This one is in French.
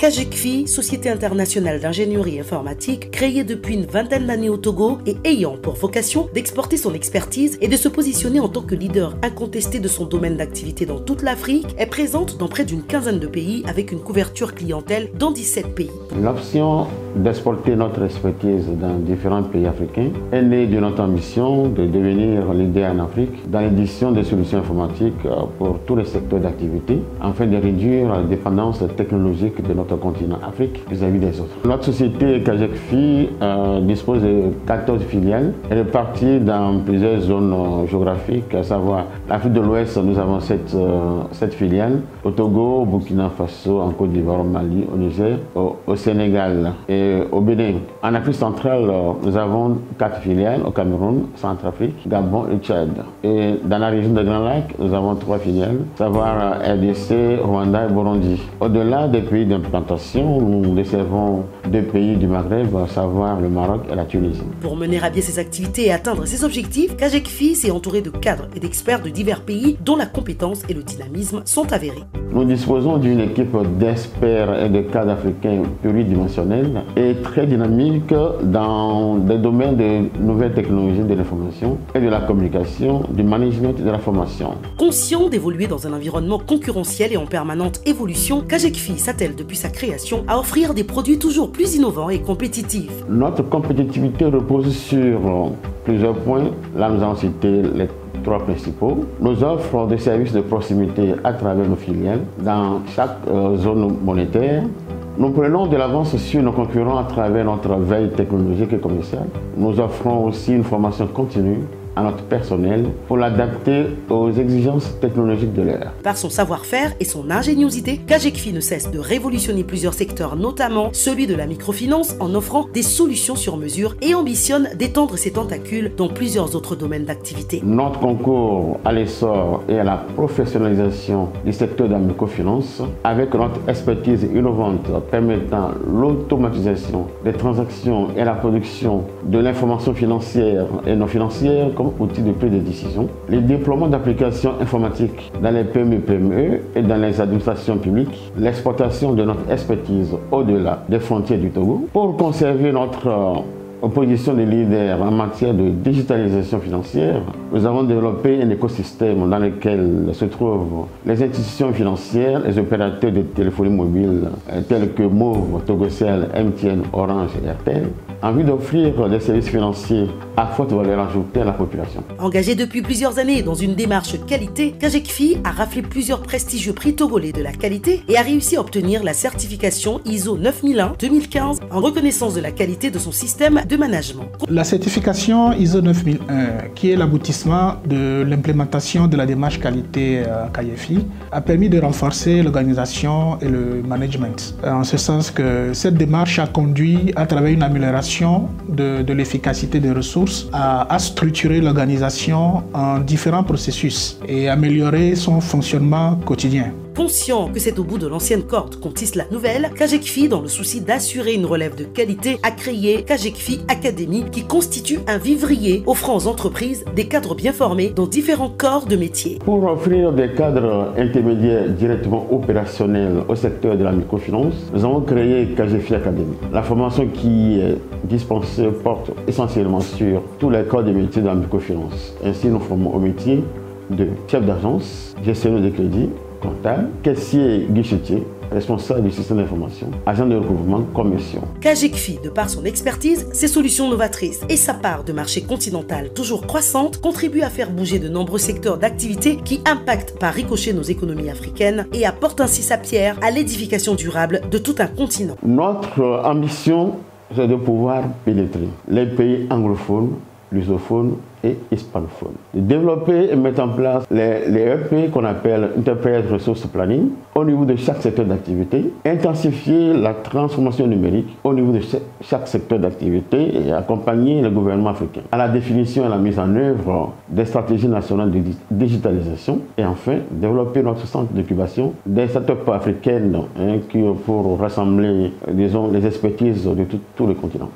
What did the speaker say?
KGECFI, société internationale d'ingénierie informatique, créée depuis une vingtaine d'années au Togo et ayant pour vocation d'exporter son expertise et de se positionner en tant que leader incontesté de son domaine d'activité dans toute l'Afrique, est présente dans près d'une quinzaine de pays avec une couverture clientèle dans 17 pays. L'option d'exporter notre expertise dans différents pays africains est née de notre ambition de devenir leader en Afrique dans l'édition des solutions informatiques pour tous les secteurs d'activité afin de réduire la dépendance technologique de notre continent Afrique vis-à-vis des autres. Notre société KGECFI dispose de 14 filiales réparties dans plusieurs zones géographiques, à savoir l'Afrique de l'Ouest, nous avons 7 filiales, au Togo, au Burkina Faso, en Côte d'Ivoire, au Mali, au Niger, au Sénégal et au Bénin. En Afrique centrale, nous avons 4 filiales, au Cameroun, Centrafrique, Gabon et Tchad. Et dans la région de Grand Lac, nous avons 3 filiales, à savoir RDC, Rwanda et Burundi. Au-delà des pays d'implantation, nous desservons 2 pays du Maghreb, à savoir le Maroc et la Tunisie. Pour mener à bien ses activités et atteindre ses objectifs, KGECFI s'est entouré de cadres et d'experts de divers pays dont la compétence et le dynamisme sont avérés. Nous disposons d'une équipe d'experts et de cadres africains pluridimensionnels et très dynamiques dans des domaines de nouvelles technologies de l'information et de la communication, du management et de la formation. Conscient d'évoluer dans un environnement concurrentiel et en permanente évolution, KGECFI s'attelle depuis sa création à offrir des produits toujours plus innovants et compétitifs. Notre compétitivité repose sur plusieurs points. Là, nous allons citer les 3 principaux. Nous offrons des services de proximité à travers nos filiales dans chaque zone monétaire. Nous prenons de l'avance sur nos concurrents à travers notre veille technologique et commerciale. Nous offrons aussi une formation continue à notre personnel pour l'adapter aux exigences technologiques de l'heure. Par son savoir-faire et son ingéniosité, KGECFI ne cesse de révolutionner plusieurs secteurs, notamment celui de la microfinance, en offrant des solutions sur mesure et ambitionne d'étendre ses tentacules dans plusieurs autres domaines d'activité. Notre concours à l'essor et à la professionnalisation du secteur de la microfinance, avec notre expertise innovante permettant l'automatisation des transactions et la production de l'information financière et non financière comme outil de prise de décision, les déploiements d'applications informatiques dans les PME et dans les administrations publiques, l'exportation de notre expertise au-delà des frontières du Togo pour conserver notre position de leader en matière de digitalisation financière. Nous avons développé un écosystème dans lequel se trouvent les institutions financières, les opérateurs de téléphonie mobile tels que Move, Togocel, MTN, Orange et Airtel, en vue d'offrir des services financiers à forte valeur ajoutée à la population. Engagé depuis plusieurs années dans une démarche qualité, KGECFI a raflé plusieurs prestigieux prix togolais de la qualité et a réussi à obtenir la certification ISO 9001-2015 en reconnaissance de la qualité de son système de management. La certification ISO 9001, qui est l'aboutissement de l'implémentation de la démarche qualité KGECFI, a permis de renforcer l'organisation et le management. En ce sens que cette démarche a conduit à travers une amélioration de l'efficacité des ressources à structurer l'organisation en différents processus et améliorer son fonctionnement quotidien. Conscient que c'est au bout de l'ancienne corde qu'on tisse la nouvelle, KGECFI, dans le souci d'assurer une relève de qualité, a créé KGECFI Academy qui constitue un vivrier offrant aux entreprises des cadres bien formés dans différents corps de métier. Pour offrir des cadres intermédiaires directement opérationnels au secteur de la microfinance, nous avons créé KGECFI Academy. La formation qui est dispensée porte essentiellement sur tous les corps de métier de la microfinance. Ainsi, nous formons au métier de chef d'agence, gestionnaire de crédit, comptable, caissier guichetier, responsable du système d'information, agent de recouvrement commerciaux. KGECFI, de par son expertise, ses solutions novatrices et sa part de marché continental toujours croissante, contribue à faire bouger de nombreux secteurs d'activité qui impactent par ricochet nos économies africaines et apportent ainsi sa pierre à l'édification durable de tout un continent. Notre ambition, c'est de pouvoir pénétrer les pays anglophones, lusophones et hispanophones. De développer et mettre en place les EP qu'on appelle Enterprise Resource Planning au niveau de chaque secteur d'activité, intensifier la transformation numérique au niveau de chaque secteur d'activité et accompagner le gouvernement africain à la définition et à la mise en œuvre des stratégies nationales de digitalisation et enfin développer notre centre d'incubation des startups africaines qui pour rassembler disons, les expertises de tout le continent.